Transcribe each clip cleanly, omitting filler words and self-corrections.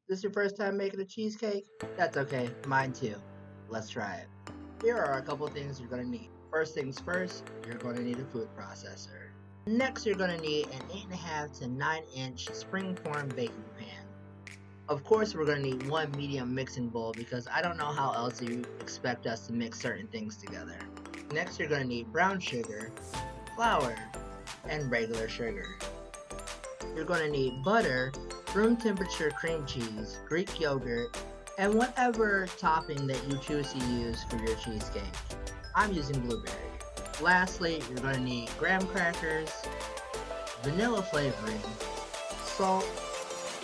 This your first time making a cheesecake? That's okay, mine too. Let's try it. Here are a couple things you're gonna need. First things first, you're gonna need a food processor. Next, you're gonna need an 8.5 to 9-inch springform baking pan. Of course, we're gonna need one medium mixing bowl because I don't know how else you expect us to mix certain things together. Next, you're gonna need brown sugar, flour, and regular sugar. You're gonna need butter, room temperature cream cheese, Greek yogurt, and whatever topping that you choose to use for your cheesecake. I'm using blueberry. Lastly, you're going to need graham crackers, vanilla flavoring, salt,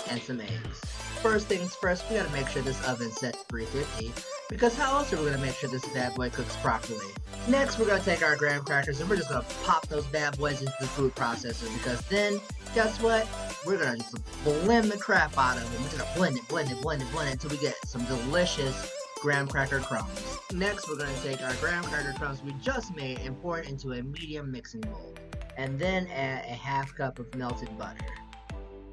and some eggs. First things first, we gotta make sure this oven's set to 350, because how else are we gonna make sure this bad boy cooks properly? Next, we're gonna take our graham crackers and we're just gonna pop those bad boys into the food processor, because then, guess what? We're gonna just blend the crap out of them. We're just gonna blend it until we get some delicious graham cracker crumbs. Next, we're gonna take our graham cracker crumbs we just made and pour it into a medium mixing bowl. And then add a half cup of melted butter.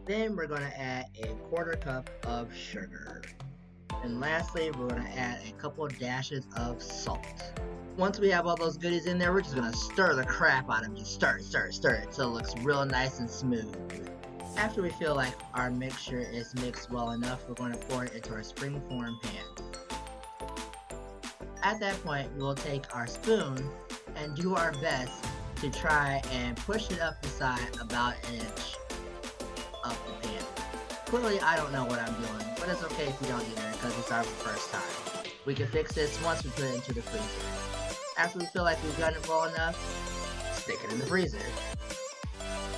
Then we're going to add a 1/4 cup of sugar. And lastly, we're going to add a couple of dashes of salt. Once we have all those goodies in there, we're just going to stir the crap out of it. Stir it until it looks real nice and smooth. After we feel like our mixture is mixed well enough, we're going to pour it into our springform pan. At that point, we'll take our spoon and do our best to try and push it up the side about an inch up the pan. Clearly, I don't know what I'm doing, but it's okay if you don't either, because it's our first time. We can fix this once we put it into the freezer. After we feel like we've done it well enough, stick it in the freezer.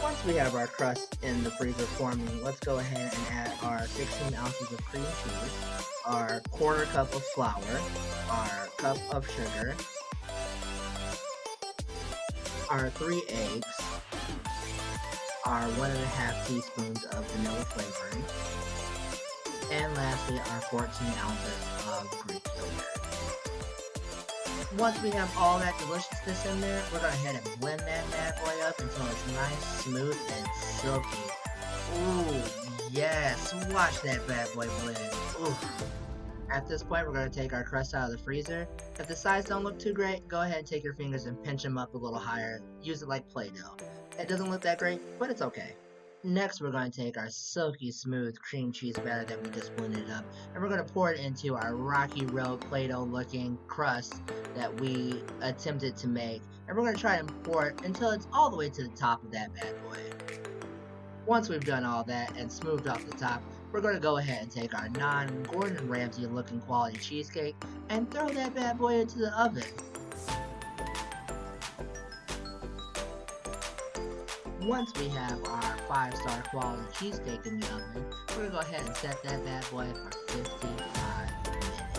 Once we have our crust in the freezer forming, let's go ahead and add our 16 ounces of cream cheese, our 1/4 cup of flour, our cup of sugar, our 3 eggs, our 1.5 teaspoons of vanilla flavoring, and lastly our 14 ounces of Greek yogurt. Once we have all that deliciousness in there, we're going to head and blend that bad boy up until it's nice, smooth, and silky. Ooh, yes, watch that bad boy blend. Ooh. At this point, we're going to take our crust out of the freezer. If the sides don't look too great, go ahead and take your fingers and pinch them up a little higher. Use it like Play-Doh. It doesn't look that great, but it's okay. Next, we're going to take our silky smooth cream cheese batter that we just blended up, and we're going to pour it into our Rocky Road Play-Doh looking crust that we attempted to make, and we're going to try and pour it until it's all the way to the top of that bad boy. Once we've done all that and smoothed off the top, we're going to go ahead and take our non-Gordon Ramsay looking quality cheesecake and throw that bad boy into the oven. Once we have our 5-star quality cheesecake in the oven, we're going to go ahead and set that bad boy for 55 minutes.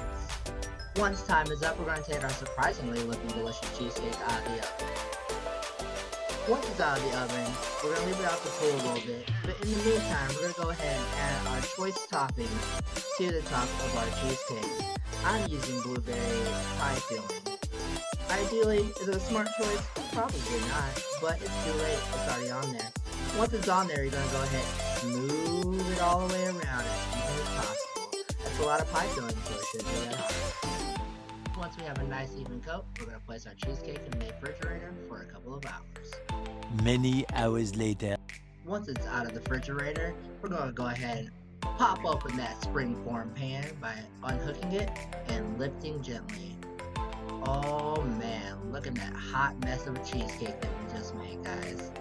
Once time is up, we're going to take our surprisingly looking delicious cheesecake out of the oven. Once it's out of the oven, we're going to leave it out to cool a little bit, but in the meantime, we're going to go ahead and add our choice toppings to the top of our cheesecake. I'm using blueberry pie filling. Ideally, is it a smart choice? Probably not, but it's too late, it's already on there. Once it's on there, you're going to go ahead and smooth it all the way around as even as possible. That's a lot of pie filling, so it should be that hard. Once we have a nice even coat, we're going to place our cheesecake in the refrigerator for a couple of hours. Many hours later. Once it's out of the refrigerator, we're going to go ahead and pop open that springform pan by unhooking it and lifting gently. Oh man, look at that hot mess of a cheesecake that we just made, guys.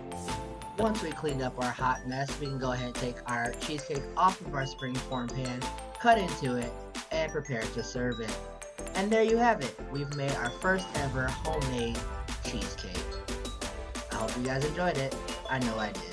Once we cleaned up our hot mess, we can go ahead and take our cheesecake off of our springform pan, cut into it, and prepare to serve it. And there you have it. We've made our first ever homemade cheesecake. I hope you guys enjoyed it. I know I did.